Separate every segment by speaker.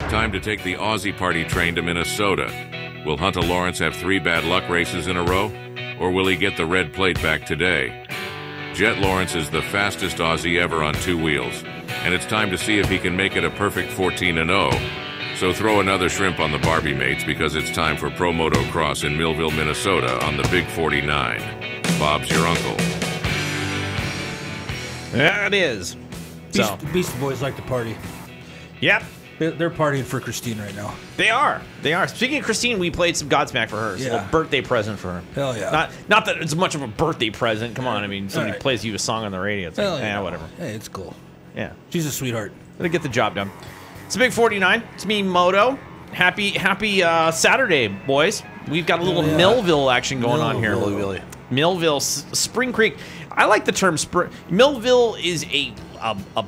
Speaker 1: time to take the Aussie party train to Minnesota. Will Hunter Lawrence have 3 bad luck races in a row? Or will he get the red plate back today? Jet Lawrence is the fastest Aussie ever on 2 wheels, and it's time to see if he can make it a perfect 14-0. So throw another shrimp on the Barbie mates, because it's time for Pro Motocross in Millville, Minnesota on the Big 49. Bob's your uncle.
Speaker 2: Yeah, it is. So.
Speaker 3: Beastie Boys like to party.
Speaker 2: Yep.
Speaker 3: They're partying for Christine right now.
Speaker 2: They are. They are. Speaking of Christine, we played some Godsmack for her. It's a little birthday present for her.
Speaker 3: Hell yeah.
Speaker 2: Not that it's much of a birthday present. Come on. I mean, somebody
Speaker 3: right.
Speaker 2: plays you a song on the radio. It's like,
Speaker 3: Hell yeah.
Speaker 2: Whatever.
Speaker 3: Hey, it's cool.
Speaker 2: Yeah.
Speaker 3: She's a sweetheart.
Speaker 2: Gonna get the job done. It's a Big 49. It's me, Moto. Happy Saturday, boys. We've got a little Millville action going on here. Millville, Spring Creek. I like the term Spring. Millville is a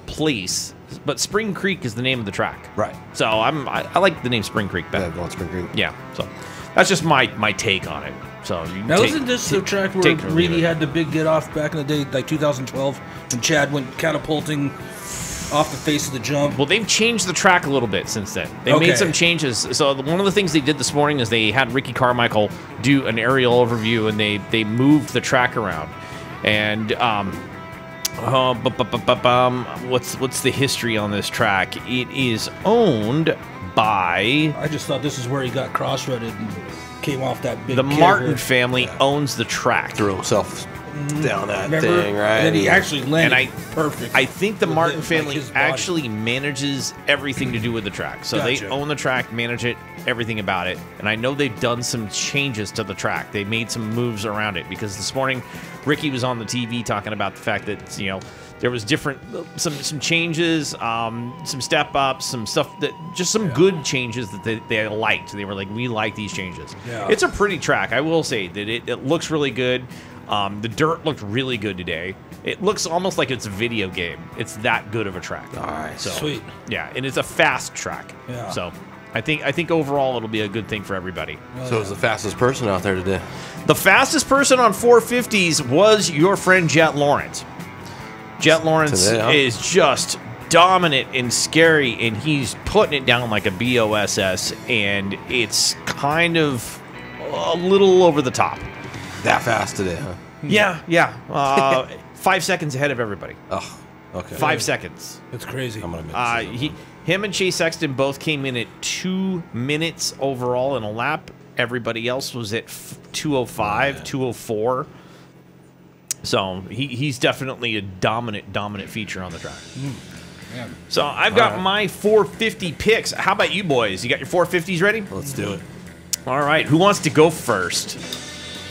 Speaker 2: place, but Spring Creek is the name of the track.
Speaker 4: Right.
Speaker 2: So I like the name Spring Creek better.
Speaker 4: Yeah, going Spring Creek.
Speaker 2: Yeah. So that's just my take on it. So you
Speaker 3: now, isn't this the track where Reedy had the big get off back in the day, like 2012, when Chad went catapulting off the face of the jump?
Speaker 2: Well, they've changed the track a little bit since then. They made some changes. So one of the things they did this morning is they had Ricky Carmichael do an aerial overview, and they moved the track around. And what's the history on this track? It is owned by...
Speaker 3: I just thought this is where he got cross-rutted and came off that big...
Speaker 2: The Martin family owns the track.
Speaker 4: Threw himself down that
Speaker 3: Remember?
Speaker 4: thing, right?
Speaker 3: And then he actually landed perfect.
Speaker 2: I think the Martin family actually manages everything to do with the track. So they own the track, manage it, everything about it. And I know they've done some changes to the track. They made some moves around it, because this morning Ricky was on the TV talking about the fact that, you know, there was some changes, some step ups, some stuff that just some good changes that they liked. They were like, we like these changes. Yeah. It's a pretty track. I will say that it looks really good. The dirt looked really good today. It looks almost like it's a video game. It's that good of a track.
Speaker 4: All right.
Speaker 2: So,
Speaker 3: sweet.
Speaker 2: Yeah, and it's a fast track.
Speaker 3: Yeah.
Speaker 2: So I think overall it'll be a good thing for everybody.
Speaker 4: So who's the fastest person out there today?
Speaker 2: The fastest person on 450s was your friend Jet Lawrence. Jet Lawrence is just dominant and scary, and he's putting it down like a BOSS, and it's kind of a little over the top.
Speaker 4: That fast today, huh?
Speaker 2: Yeah. 5 seconds ahead of everybody.
Speaker 4: Oh, okay.
Speaker 2: 5 seconds.
Speaker 3: That's crazy.
Speaker 4: I'm gonna miss
Speaker 2: him and Chase Sexton both came in at 2 minutes overall in a lap. Everybody else was at 2:05, 2:04. So he's definitely a dominant feature on the track. So I've got my 450 picks. How about you boys? You got your 450s ready?
Speaker 4: Let's do it.
Speaker 2: All right. Who wants to go first?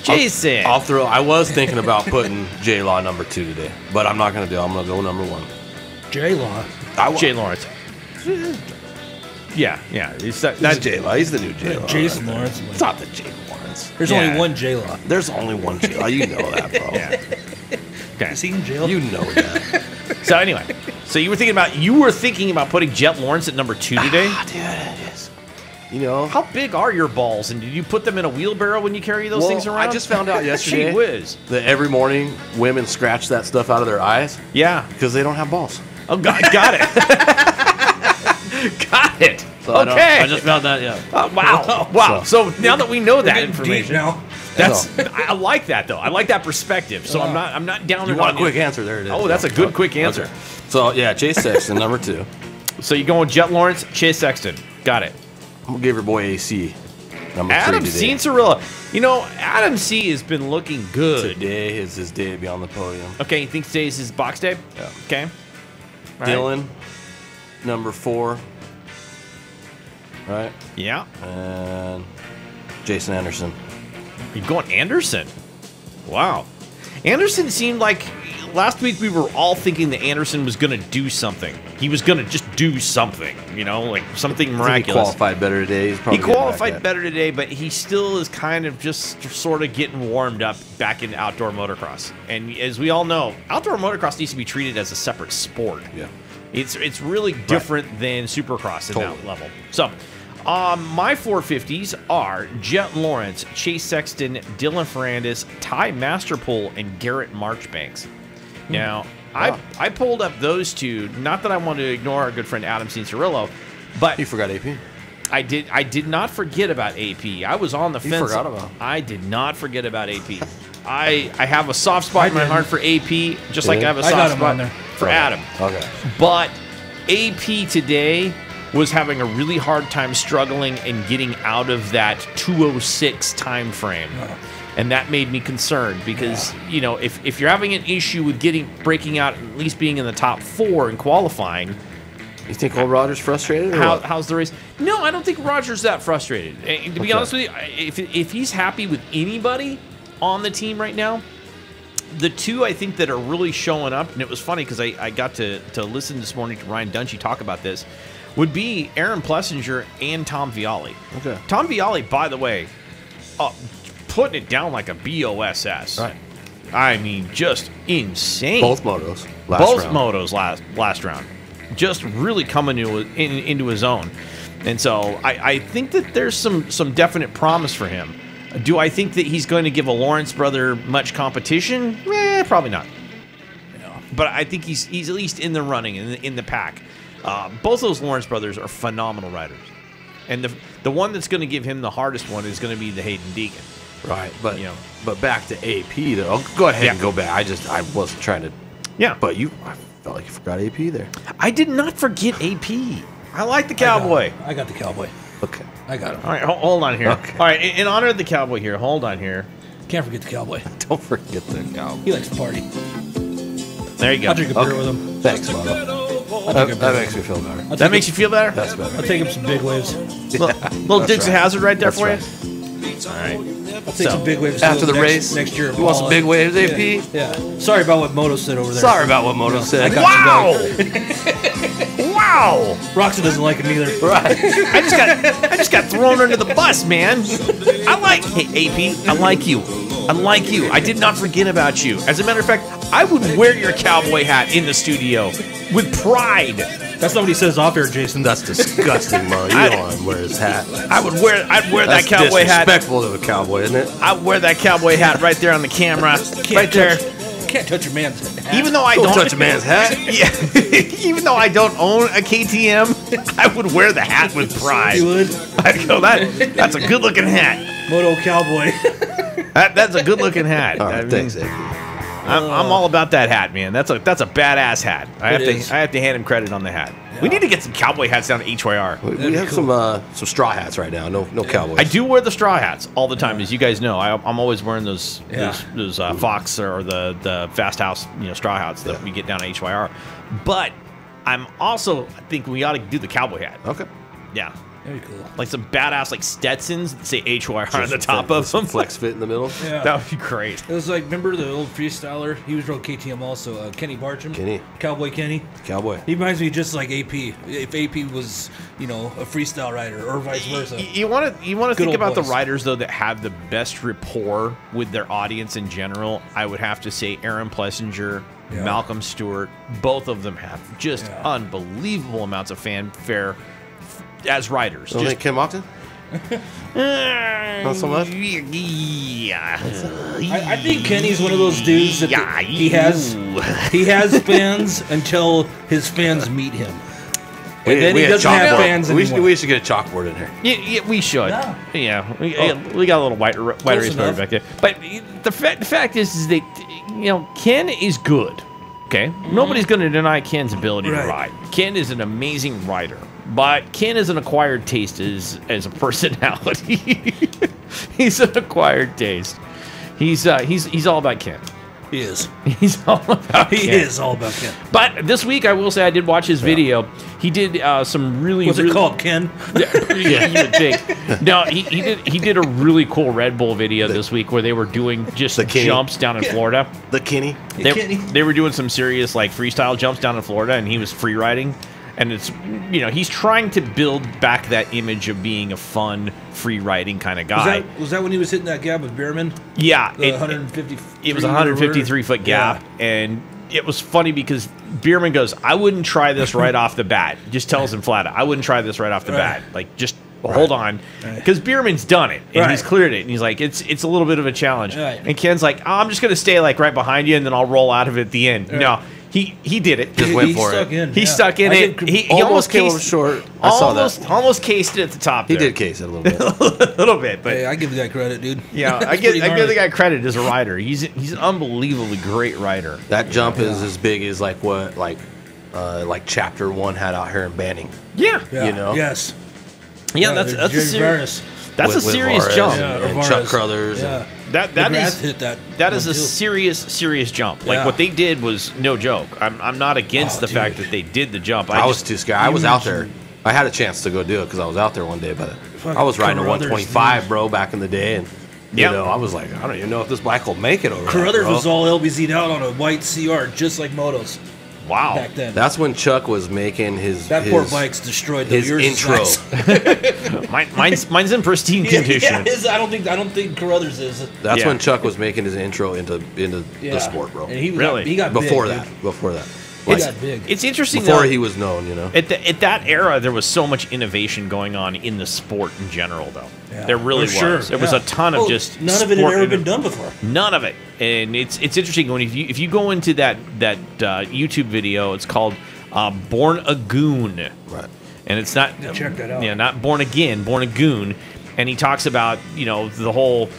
Speaker 2: Jason.
Speaker 4: I'll throw. I was thinking about putting J-Law number 2 today, but I'm not going to do it. I'm going to go number 1.
Speaker 3: J-Law.
Speaker 2: Jay Lawrence. Yeah.
Speaker 4: That's J-Law. He's the new J-Law.
Speaker 3: Jason Lawrence.
Speaker 4: It's not the J Lawrence.
Speaker 3: There's only one J-Law.
Speaker 4: There's only one J-Law. You know that, bro.
Speaker 2: Yeah. Okay.
Speaker 3: Is he in jail?
Speaker 4: You know that.
Speaker 2: So anyway, you were thinking about putting Jet Lawrence at number 2 today?
Speaker 4: Dude, it is. You know,
Speaker 2: how big are your balls, and did you put them in a wheelbarrow when you carry those things around?
Speaker 4: I just found out yesterday
Speaker 2: Gee whiz.
Speaker 4: that every morning women scratch that stuff out of their eyes.
Speaker 2: Yeah,
Speaker 4: because they don't have balls.
Speaker 2: Oh, got it. Got it.
Speaker 4: So
Speaker 2: okay,
Speaker 4: I just found that. Yeah.
Speaker 2: Wow. So now that we know that information,
Speaker 3: now.
Speaker 2: I like that though. I like that perspective. So I'm not down.
Speaker 4: You want a quick answer? There it is.
Speaker 2: Oh, that's a good quick answer.
Speaker 4: Okay. So yeah, Chase Sexton number 2.
Speaker 2: So you going Jet Lawrence, Chase Sexton. Got it.
Speaker 4: I'm gonna give your boy AC number 3
Speaker 2: Adam
Speaker 4: today.
Speaker 2: Cianciarulo. You know, Adam C has been looking good.
Speaker 4: Today is his day to be on the podium.
Speaker 2: Okay, you think today's his box day?
Speaker 4: Yeah.
Speaker 2: Okay. All
Speaker 4: Dylan, number 4. Right?
Speaker 2: Yeah.
Speaker 4: And Jason Anderson.
Speaker 2: You're going Anderson? Wow. Anderson seemed like last week we were all thinking that Anderson was going to do something. He was going to just do something, you know, like something miraculous.
Speaker 4: He qualified better today.
Speaker 2: He qualified better today, but he still is kind of just sort of getting warmed up back in outdoor motocross. And as we all know, outdoor motocross needs to be treated as a separate sport.
Speaker 4: Yeah.
Speaker 2: It's really different than Supercross at that level. So, my 450s are Jet Lawrence, Chase Sexton, Dylan Ferrandis, Ty Masterpool, and Garrett Marchbanks. Now, I pulled up those two, not that I want to ignore our good friend Adam Cianciarulo, But
Speaker 4: you forgot AP.
Speaker 2: I did not forget about AP. I was on the fence.
Speaker 4: You forgot about him.
Speaker 2: I did not forget about AP. I have a soft spot in my heart for AP, just like I have a soft spot for Adam.
Speaker 4: Okay.
Speaker 2: But AP today was having a really hard time struggling and getting out of that 206 time frame. And that made me concerned because, you know, if you're having an issue with breaking out, at least being in the top 4 and qualifying.
Speaker 4: You think old Roger's frustrated?
Speaker 2: How's the race? No, I don't think Roger's that frustrated. And to be honest with you, if he's happy with anybody on the team right now, the two I think that are really showing up, and it was funny because I got to listen this morning to Ryan Dungey talk about this, would be Aaron Plessinger and Tom Vialli.
Speaker 4: Okay.
Speaker 2: Tom Vialli, by the way, putting it down like a BOSS.
Speaker 4: Right.
Speaker 2: I mean, just insane.
Speaker 4: Both motos.
Speaker 2: Last round. Just really coming into his own. And so I think that there's some definite promise for him. Do I think that he's going to give a Lawrence brother much competition? Probably not. Yeah. But I think he's at least in the running, in the pack. Both those Lawrence brothers are phenomenal riders. And the one that's going to give him the hardest one is going to be the Hayden Deacon.
Speaker 4: Right, but but back to AP though. I'll go ahead and go back. I wasn't trying to.
Speaker 2: Yeah,
Speaker 4: but I felt like you forgot AP there.
Speaker 2: I did not forget AP. I like the Cowboy.
Speaker 3: I got the Cowboy.
Speaker 4: Okay,
Speaker 3: I got him.
Speaker 2: All right, hold on here.
Speaker 4: Okay.
Speaker 2: All right, in honor of the Cowboy here, hold on here.
Speaker 3: Can't forget the Cowboy.
Speaker 4: Don't forget the Cowboy.
Speaker 3: He likes to party.
Speaker 2: There you go.
Speaker 3: I'll drink a beer with him.
Speaker 4: Thanks, Moto. That makes me feel better.
Speaker 2: That makes you feel better?
Speaker 4: That's better.
Speaker 3: I'll take him some big waves.
Speaker 2: Little Dukes of Hazzard right there for you? All right.
Speaker 3: I'll take some big waves
Speaker 4: after the race
Speaker 3: next year.
Speaker 4: You want some big waves, AP?
Speaker 3: Yeah. Sorry about what Moto said over there.
Speaker 4: Sorry about what Moto said.
Speaker 2: Wow! Wow!
Speaker 3: Roxy doesn't like him either.
Speaker 4: Right.
Speaker 2: I just got thrown under the bus, man. Hey AP, I like you. I did not forget about you. As a matter of fact, I would wear your cowboy hat in the studio with pride.
Speaker 3: That's not what he says off air, Jason.
Speaker 4: That's disgusting, Mo. You don't want to wear his hat.
Speaker 2: I'd wear that cowboy hat.
Speaker 4: That's disrespectful to a cowboy, isn't it?
Speaker 2: I'd wear that cowboy hat right there on the camera. Right there.
Speaker 3: Can't touch a man's hat.
Speaker 2: Even though I don't
Speaker 4: touch a man's hat.
Speaker 2: Yeah. Even though I don't own a KTM, I would wear the hat with pride.
Speaker 3: You would?
Speaker 2: I'd go, that's a good looking hat.
Speaker 3: Moto Cowboy.
Speaker 2: That's a good looking hat.
Speaker 4: All right, thanks, AP.
Speaker 2: I'm all about that hat, man. That's a badass hat. I have to hand him credit on the hat. Yeah. We need to get some cowboy hats down to HYR.
Speaker 4: We have cool. some straw hats right now. No cowboys.
Speaker 2: I do wear the straw hats all the time, as you guys know. I'm always wearing those Fox or the Fast House straw hats that we get down at HYR. But I think we ought to do the cowboy hat.
Speaker 4: Okay.
Speaker 2: Yeah.
Speaker 3: Very cool.
Speaker 2: Like some badass Stetsons that say HYR on the top of them.
Speaker 4: Flex fit in the middle.
Speaker 3: Yeah.
Speaker 2: That would be great.
Speaker 3: It was like, remember the old freestyler? He was rode KTM also. Kenny Bartram.
Speaker 4: Kenny.
Speaker 3: Cowboy Kenny.
Speaker 4: Cowboy.
Speaker 3: He reminds me just like AP. If AP was, a freestyle rider or vice versa.
Speaker 2: You want to think about the riders, though, that have the best rapport with their audience in general. I would have to say Aaron Plessinger, Malcolm Stewart. Both of them have just unbelievable amounts of fanfare as riders.
Speaker 4: Don't think Kim Ogden? Not so much?
Speaker 2: Yeah.
Speaker 3: I think Kenny's one of those dudes that he has fans until his fans meet him. And then he doesn't have fans anymore.
Speaker 4: We should get a chalkboard in here.
Speaker 2: Yeah, we should. Yeah. We got a little white race back there. But the fact is that, Ken is good. Okay? Nobody's going to deny Ken's ability to ride. Ken is an amazing rider. But Ken is an acquired taste as a personality. He's an acquired taste. He's all about Ken.
Speaker 3: He is.
Speaker 2: He's all about Ken.
Speaker 3: He is all about Ken.
Speaker 2: But this week, I will say, I did watch his video. He did some really...
Speaker 3: What's it called, Ken?
Speaker 2: Yeah, you would think. No, he did a really cool Red Bull video this week where they were doing just jumps down in Florida.
Speaker 4: The Kenny.
Speaker 2: They were doing some serious freestyle jumps down in Florida, and he was free riding. And it's, he's trying to build back that image of being a fun, free riding kind of guy.
Speaker 3: Was that when he was hitting that gap with Bierman?
Speaker 2: Yeah.
Speaker 3: It was
Speaker 2: a 153-foot gap. Yeah. And it was funny because Bierman goes, I wouldn't try this right off the bat. Just tells him flat out, I wouldn't try this right off the bat. Just hold on. Because Bierman's done it. And he's cleared it. And he's like, it's a little bit of a challenge. And Ken's like, I'm just going to stay right behind you and then I'll roll out of it at the end. No. He did it.
Speaker 4: Just went for it.
Speaker 2: He stuck in it. He almost
Speaker 4: came
Speaker 2: cased,
Speaker 4: up short. I saw that.
Speaker 2: Almost cased it at the top.
Speaker 4: He did case it a little bit.
Speaker 2: a little bit, but
Speaker 3: Hey, I give the guy credit, dude.
Speaker 2: yeah, I give the guy credit as a rider. He's an unbelievably great rider.
Speaker 4: That jump is as big as like what Chapter 1 had out here in Banning.
Speaker 2: Yeah.
Speaker 4: You know?
Speaker 3: Yes.
Speaker 2: Yeah, that's a serious. That's a serious
Speaker 4: Varus
Speaker 2: jump.
Speaker 4: and Chuck Crothers.
Speaker 3: Yeah.
Speaker 2: That
Speaker 3: McGrath
Speaker 2: is
Speaker 3: hit that.
Speaker 2: That is a
Speaker 3: too.
Speaker 2: serious jump. Like
Speaker 3: Yeah.
Speaker 2: what they did was no joke. I'm not against the fact
Speaker 3: dude.
Speaker 2: that they did the jump.
Speaker 4: I was too scared. I was out there. I had a chance to go do it because I was out there one day, but I was riding a
Speaker 3: Carruthers,
Speaker 4: 125, bro, back in the day, and you
Speaker 2: Yep.
Speaker 4: know, I was like, I don't even know if this bike will make it over there,
Speaker 3: Carruthers
Speaker 4: bro.
Speaker 3: was all LBZ'd out on a white CR, just like motos
Speaker 2: wow.
Speaker 3: back then.
Speaker 4: That's when Chuck was making his
Speaker 3: that poor bike's destroyed. Though.
Speaker 4: his
Speaker 3: Yours is
Speaker 4: intro.
Speaker 3: nice.
Speaker 2: Mine's in pristine condition.
Speaker 3: Yeah, I don't think Carruthers is.
Speaker 4: That's
Speaker 2: Yeah.
Speaker 4: when Chuck was making his intro into the sport, bro.
Speaker 3: And he
Speaker 2: Really?
Speaker 3: he got
Speaker 4: Before
Speaker 3: big,
Speaker 4: that,
Speaker 3: dude.
Speaker 4: before that,
Speaker 3: He
Speaker 4: like,
Speaker 3: got big.
Speaker 2: It's interesting
Speaker 4: before
Speaker 2: though,
Speaker 4: he was known, you know.
Speaker 2: at that era, there was so much innovation going on in the sport in general, though.
Speaker 3: Yeah.
Speaker 2: There really
Speaker 3: For sure,
Speaker 2: was. There was
Speaker 3: yeah.
Speaker 2: a ton of
Speaker 3: Well,
Speaker 2: just
Speaker 3: none of it had
Speaker 2: sport
Speaker 3: ever been
Speaker 2: inno-
Speaker 3: done before.
Speaker 2: None of it, and it's interesting when if you go into that YouTube video, it's called "Born a Goon,"
Speaker 4: Right.
Speaker 2: and it's not
Speaker 3: Check that out.
Speaker 2: Yeah, not Born Again, Born a Goon, and he talks about the whole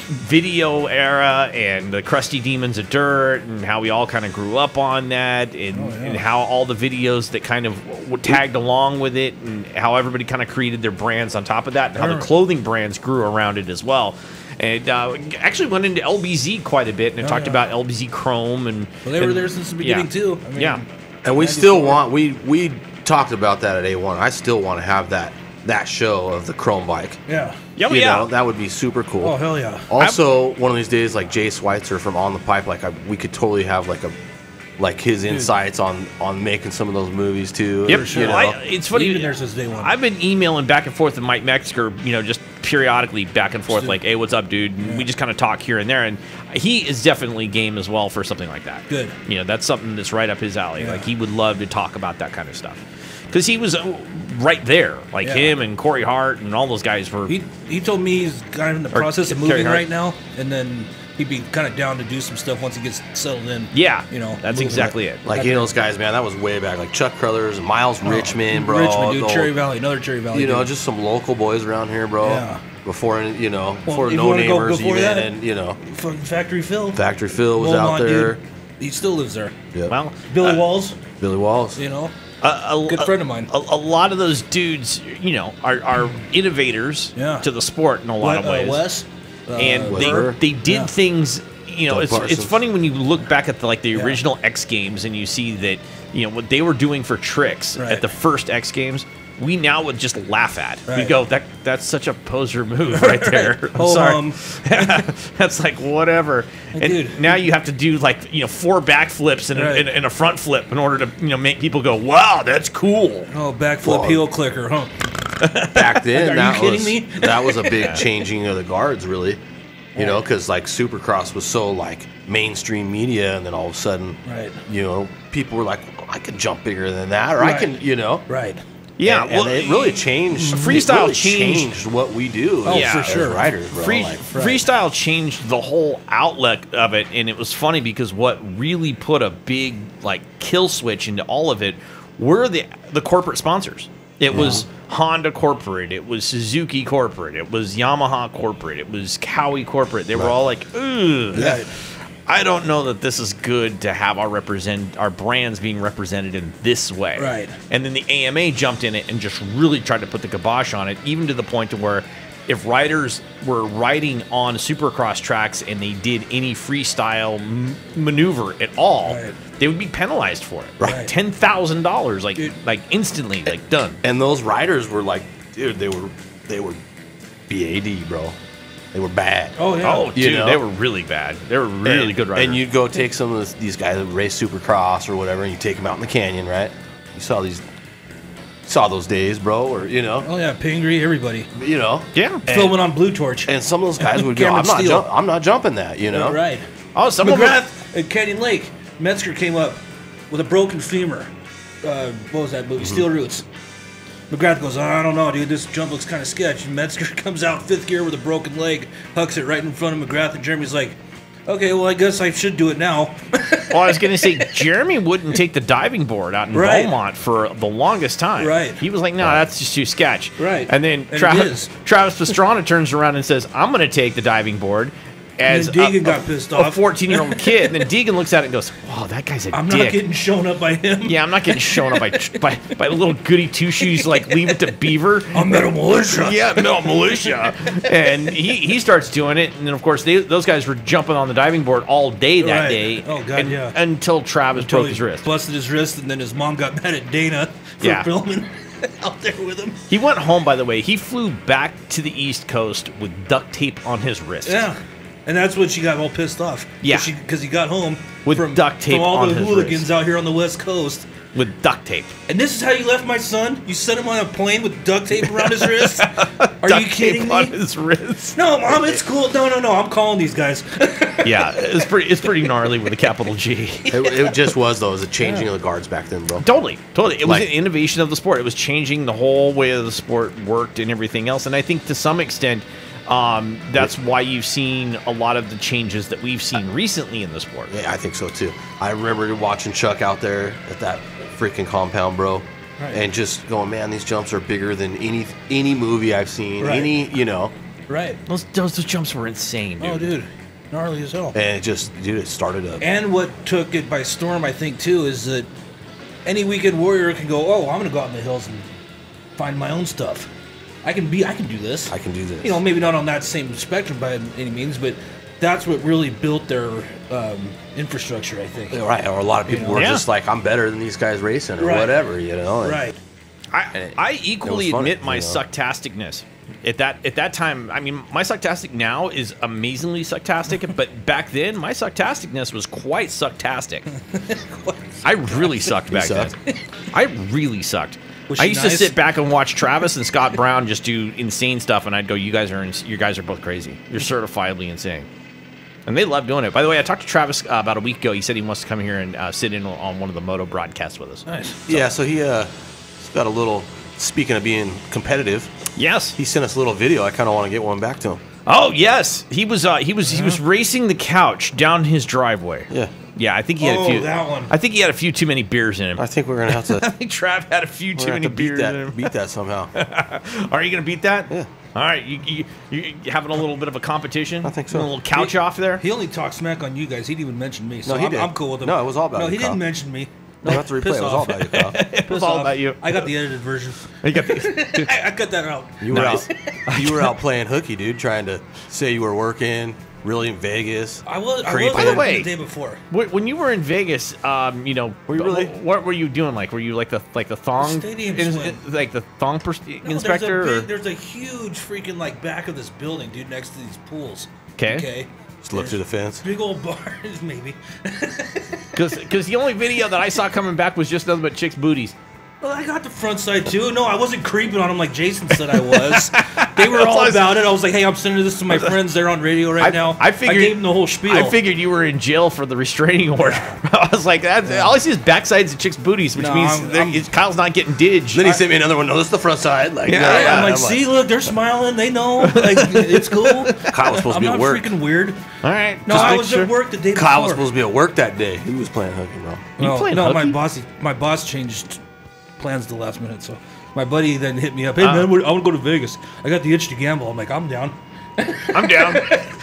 Speaker 2: video era and the crusty demons of dirt and how we all kind of grew up on that and how all the videos that kind of tagged along with it and how everybody kind of created their brands on top of that and how the clothing brands grew around it as well. And actually went into LBZ quite a bit and it talked about LBZ Chrome and
Speaker 3: Well, they were there since the beginning too. I mean,
Speaker 2: yeah.
Speaker 4: And we still want we talked about that at A1. I still want to have that show of the chrome bike.
Speaker 3: Yeah.
Speaker 2: Yeah,
Speaker 4: You know, that would be super cool.
Speaker 3: Oh hell yeah.
Speaker 4: Also, one of these days, like Jay Schweitzer from On the Pipe, we could totally have like his insights on making some of those movies too.
Speaker 2: Yep.
Speaker 4: You
Speaker 2: Sure.
Speaker 4: know?
Speaker 2: It's funny.
Speaker 3: He's been there since day one.
Speaker 2: I've been emailing back and forth with Mike Metzger, just periodically back and forth,
Speaker 3: Dude.
Speaker 2: like, "Hey, what's up, dude?" And we just kind of talk here and there, and he is definitely game as well for something like that.
Speaker 3: Good.
Speaker 2: That's something that's right up his alley.
Speaker 3: Yeah.
Speaker 2: Like he would love to talk about that kind of stuff because he was right there, like
Speaker 3: Yeah.
Speaker 2: him and Corey Hart and all those guys were.
Speaker 3: He told me he's kind of in the
Speaker 2: Or
Speaker 3: process of
Speaker 2: Kerry
Speaker 3: moving
Speaker 2: Hart.
Speaker 3: right now, and then he'd be kind of down to do some stuff once he gets settled in.
Speaker 2: Yeah,
Speaker 3: moving.
Speaker 2: that's exactly it.
Speaker 4: Like those guys, man, that was way back. Like Chuck Crothers and Miles Richmond, bro.
Speaker 3: Richmond, dude,
Speaker 4: the-
Speaker 3: Cherry Valley, another Cherry Valley.
Speaker 4: You know,
Speaker 3: dude.
Speaker 4: just some local boys around here, bro.
Speaker 3: Yeah.
Speaker 4: Before
Speaker 3: if
Speaker 4: before
Speaker 3: you
Speaker 4: no
Speaker 3: wanna go
Speaker 4: namers
Speaker 3: before
Speaker 4: even,
Speaker 3: that-
Speaker 4: and
Speaker 3: Fucking Factory Phil.
Speaker 4: Factory Phil was out
Speaker 3: Walmart,
Speaker 4: there.
Speaker 3: dude. He still lives there.
Speaker 4: Yep.
Speaker 2: Well,
Speaker 3: Billy Walls,
Speaker 4: Billy Walls.
Speaker 3: you know, good friend of mine.
Speaker 2: A lot of those dudes, are innovators
Speaker 3: Yeah.
Speaker 2: to the sport in a lot of ways.
Speaker 3: Wes,
Speaker 2: And
Speaker 4: Burr.
Speaker 2: they did
Speaker 3: Yeah.
Speaker 2: things.
Speaker 4: Doug
Speaker 2: It's
Speaker 4: Parsons.
Speaker 2: funny when you look back at the
Speaker 3: Yeah.
Speaker 2: original X Games and you see that what they were doing for tricks
Speaker 3: Right.
Speaker 2: at the first X Games. We now would just laugh at. We
Speaker 3: Right.
Speaker 2: go, that's such a poser move right there. I'm
Speaker 3: Oh,
Speaker 2: sorry. That's like whatever. And
Speaker 3: Dude.
Speaker 2: now you have to do 4 backflips and,
Speaker 3: Right.
Speaker 2: and a front flip in order to make people go, wow, that's cool.
Speaker 3: Oh, backflip
Speaker 4: Whoa.
Speaker 3: heel clicker, huh?
Speaker 4: Back then,
Speaker 3: Are you
Speaker 4: that
Speaker 3: kidding
Speaker 4: was
Speaker 3: me?
Speaker 4: that was a big changing of the guards, really. Because like Supercross was so like mainstream media, and then all of a sudden,
Speaker 3: Right.
Speaker 4: People were like, well, I can jump bigger than that, or I
Speaker 3: Right.
Speaker 4: can,
Speaker 3: Right.
Speaker 2: Yeah,
Speaker 4: and it really changed.
Speaker 2: freestyle
Speaker 4: it really
Speaker 2: changed-
Speaker 4: what we do.
Speaker 3: Oh,
Speaker 2: Yeah.
Speaker 3: for
Speaker 4: as
Speaker 3: sure.
Speaker 4: riders, bro. Like,
Speaker 2: Freestyle changed the whole outlet of it, and it was funny because what really put a big kill switch into all of it were the corporate sponsors. It was Honda corporate, it was Suzuki corporate, it was Yamaha corporate, it was Cowie corporate. They were all like, "Ugh,
Speaker 3: Right.
Speaker 2: I don't know that this is good to have our brands being represented in this way."
Speaker 3: Right.
Speaker 2: And then the AMA jumped in it and just really tried to put the kibosh on it, even to the point to where if riders were riding on Supercross tracks and they did any freestyle maneuver at all,
Speaker 3: Right.
Speaker 2: they would be penalized for it.
Speaker 3: Right.
Speaker 2: $10,000,
Speaker 3: Dude.
Speaker 2: instantly, done.
Speaker 4: and those riders were like, dude, they were BAD, bro. They were bad.
Speaker 3: Oh yeah.
Speaker 2: Oh,
Speaker 4: You
Speaker 2: dude,
Speaker 4: know?
Speaker 2: they were really bad. They were really good riders.
Speaker 4: And you'd go take some of these guys that race Supercross or whatever, and you take them out in the canyon, right? You saw those days, bro, or
Speaker 3: Oh yeah, Pingree, everybody.
Speaker 2: yeah.
Speaker 3: Filming on Blue Torch.
Speaker 4: And some of those guys would go,
Speaker 3: Cameron Steele.
Speaker 4: I'm not jumping that,
Speaker 3: Right.
Speaker 2: Oh, some of them.
Speaker 3: McGrath at Canyon Lake, Metzger came up with a broken femur. What was that movie? Steel Roots. McGrath goes, I don't know, dude. This jump looks kind of sketch. And Metzger comes out 5th gear with a broken leg, hucks it right in front of McGrath, and Jeremy's like, Okay, well, I guess I should do it now.
Speaker 2: Well, I was going to say, Jeremy wouldn't take the diving board out in Beaumont for the longest time.
Speaker 3: Right.
Speaker 2: He was like, no, that's just too sketch.
Speaker 3: Right.
Speaker 2: And then
Speaker 3: And
Speaker 2: Travis Pastrana turns around and says, I'm going to take the diving board. As
Speaker 3: and then Deegan got pissed off.
Speaker 2: A 14-year-old kid. And then Deegan looks at it and goes, wow, that guy's a dick.
Speaker 3: I'm not getting shown up by him.
Speaker 2: Yeah, I'm not getting shown up by little goody two-shoes like Leave It to Beaver.
Speaker 3: I'm metal militia.
Speaker 2: Yeah, metal militia. And he starts doing it. And then, of course, those guys were jumping on the diving board all day that day.
Speaker 3: Oh, God, yeah.
Speaker 2: Until Travis broke his wrist.
Speaker 3: Busted his wrist, and then his mom got mad at Dana for filming out there with him.
Speaker 2: He went home, by the way. He flew back to the East Coast with duct tape on his wrist.
Speaker 3: Yeah. And that's when she got all pissed off.
Speaker 2: Yeah.
Speaker 3: Because he got home
Speaker 2: with duct tape
Speaker 3: from all
Speaker 2: on
Speaker 3: the
Speaker 2: his
Speaker 3: hooligans
Speaker 2: wrist.
Speaker 3: out here on the West Coast.
Speaker 2: With duct tape.
Speaker 3: And this is how you left my son? You sent him on a plane with duct tape around his wrist? Are you kidding me?
Speaker 2: On his wrist.
Speaker 3: No, Mom, it's cool. No. I'm calling these guys.
Speaker 2: Yeah, it's pretty gnarly with a capital G.
Speaker 4: It just was, though. It was a changing of the guards back then, bro.
Speaker 2: Totally. It was an innovation of the sport. It was changing the whole way the sport worked and everything else. And I think to some extent, that's why you've seen a lot of the changes that we've seen recently in the sport.
Speaker 4: Yeah, I think so, too. I remember watching Chuck out there at that freaking compound, bro. Right. And just going, man, these jumps are bigger than any movie I've seen. Right.
Speaker 2: Right. Those jumps were insane, dude.
Speaker 3: Oh, dude. Gnarly as hell.
Speaker 4: And it started up.
Speaker 3: And what took it by storm, I think, too, is that any weekend warrior can go, oh, I'm going to go out in the hills and find my own stuff. I can do this.
Speaker 4: I can do this.
Speaker 3: Maybe not on that same spectrum by any means, but that's what really built their infrastructure, I think.
Speaker 4: Right. Or a lot of people were just like, I'm better than these guys racing or whatever,
Speaker 3: Right.
Speaker 2: I equally admit my sucktasticness. At that time, I mean, my sucktastic now is amazingly sucktastic, but back then, my sucktasticness was quite sucktastic. I really sucked back then. I really sucked. I used to sit back and watch Travis and Scott Brown just do insane stuff, and I'd go, you guys are both crazy. You're certifiably insane. And they love doing it. By the way, I talked to Travis about a week ago. He said he wants to come here and sit in on one of the moto broadcasts with us.
Speaker 3: Nice.
Speaker 4: So he's got a little, speaking of being competitive.
Speaker 2: Yes.
Speaker 4: He sent us a little video. I kind of want to get one back to him.
Speaker 2: Oh, yes. He was racing the couch down his driveway.
Speaker 4: Yeah.
Speaker 2: Yeah, I think he had a few.
Speaker 3: That one.
Speaker 2: I think he had a few too many beers in him.
Speaker 4: I think we're gonna have to.
Speaker 2: I think Trav had a few too many beers in him.
Speaker 4: Beat that somehow.
Speaker 2: Are you gonna beat that?
Speaker 4: Yeah.
Speaker 2: All right, you having a little bit of a competition?
Speaker 4: I think so.
Speaker 2: A little couch off there.
Speaker 3: He only talked smack on you guys. He didn't even mention me. So
Speaker 4: no, he did.
Speaker 3: I'm cool with him.
Speaker 4: No, it was all about you.
Speaker 3: No, he
Speaker 4: Kyle.
Speaker 3: didn't mention me.
Speaker 4: No, that's the replay. It was all about you, Kyle.
Speaker 2: It was all about you.
Speaker 3: I got the edited version.
Speaker 2: You got
Speaker 3: I cut that out.
Speaker 4: You were out playing hooky, dude, trying to say you were working. Really in Vegas.
Speaker 3: I was.
Speaker 2: By the way,
Speaker 3: the day before.
Speaker 2: When you were in Vegas, were you really? What were you doing? Like, were you like the thong, like the thong inspector?
Speaker 3: There's a huge freaking back of this building, dude, next to these pools.
Speaker 2: Okay.
Speaker 4: Just look through the fence.
Speaker 3: Big old bars, maybe.
Speaker 2: Because the only video that I saw coming back was just nothing but chicks' booties.
Speaker 3: Well, I got the front side too. No, I wasn't creeping on them like Jason said I was. They were all about it. I was like, "Hey, I'm sending this to my friends. They're on radio right now." I gave them the whole spiel.
Speaker 2: I figured you were in jail for the restraining order. I was like, all I see is backsides of chicks' booties, which means Kyle's not getting didged.
Speaker 4: Then he sent me another one. No, this is the front side.
Speaker 3: I'm like, see, look, they're smiling. They know. Like, it's cool.
Speaker 4: Kyle was supposed to be at work.
Speaker 3: I'm not freaking weird.
Speaker 2: All right.
Speaker 3: No, I was at work the day before.
Speaker 4: Kyle was supposed to be at work that day. He was playing hooky, bro.
Speaker 2: You playing hooky?
Speaker 3: My boss changed plans at the last minute, so my buddy then hit me up. Hey man, I want to go to Vegas. I got the itch to gamble. I'm like, I'm down.
Speaker 2: I'm down.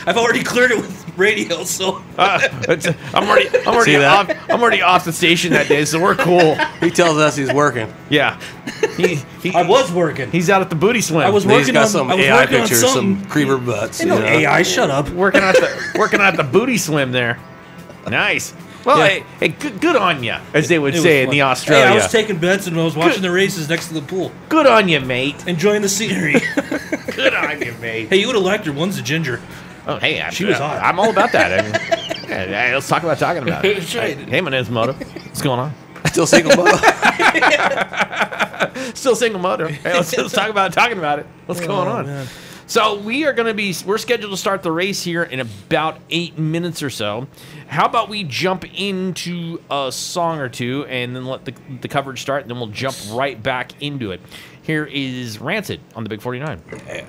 Speaker 3: I've already cleared it with radio, so
Speaker 2: I'm already off the station that day, so we're cool.
Speaker 4: He tells us he's working.
Speaker 2: Yeah,
Speaker 3: I was working.
Speaker 2: He's out at the booty swim.
Speaker 3: I was working.
Speaker 4: He's got some AI pictures,
Speaker 3: some
Speaker 4: creamer butts.
Speaker 3: AI. Shut up.
Speaker 2: Working at the booty swim there. Nice. Well, hey, good on you, as they would say in the Australia.
Speaker 3: Hey, I was taking bets and I was watching the races next to the pool.
Speaker 2: Good on you, mate.
Speaker 3: Enjoying the scenery.
Speaker 2: Good on you, mate.
Speaker 3: Hey, you would have liked her. One's a ginger.
Speaker 2: Oh, hey,
Speaker 3: she was hot.
Speaker 2: I'm all about that. Hey, let's talk about talking about it.
Speaker 3: That's right.
Speaker 2: Hey, my name's Moto. What's going on?
Speaker 4: Still single, Moto.
Speaker 2: Still single, Moto. Hey, let's talk about talking about it. What's going on?
Speaker 3: Man.
Speaker 2: So we're scheduled to start the race here in about 8 minutes or so. How about we jump into a song or two and then let the coverage start, and then we'll jump right back into it. Here is Rancid on the Big 49.
Speaker 4: Yeah.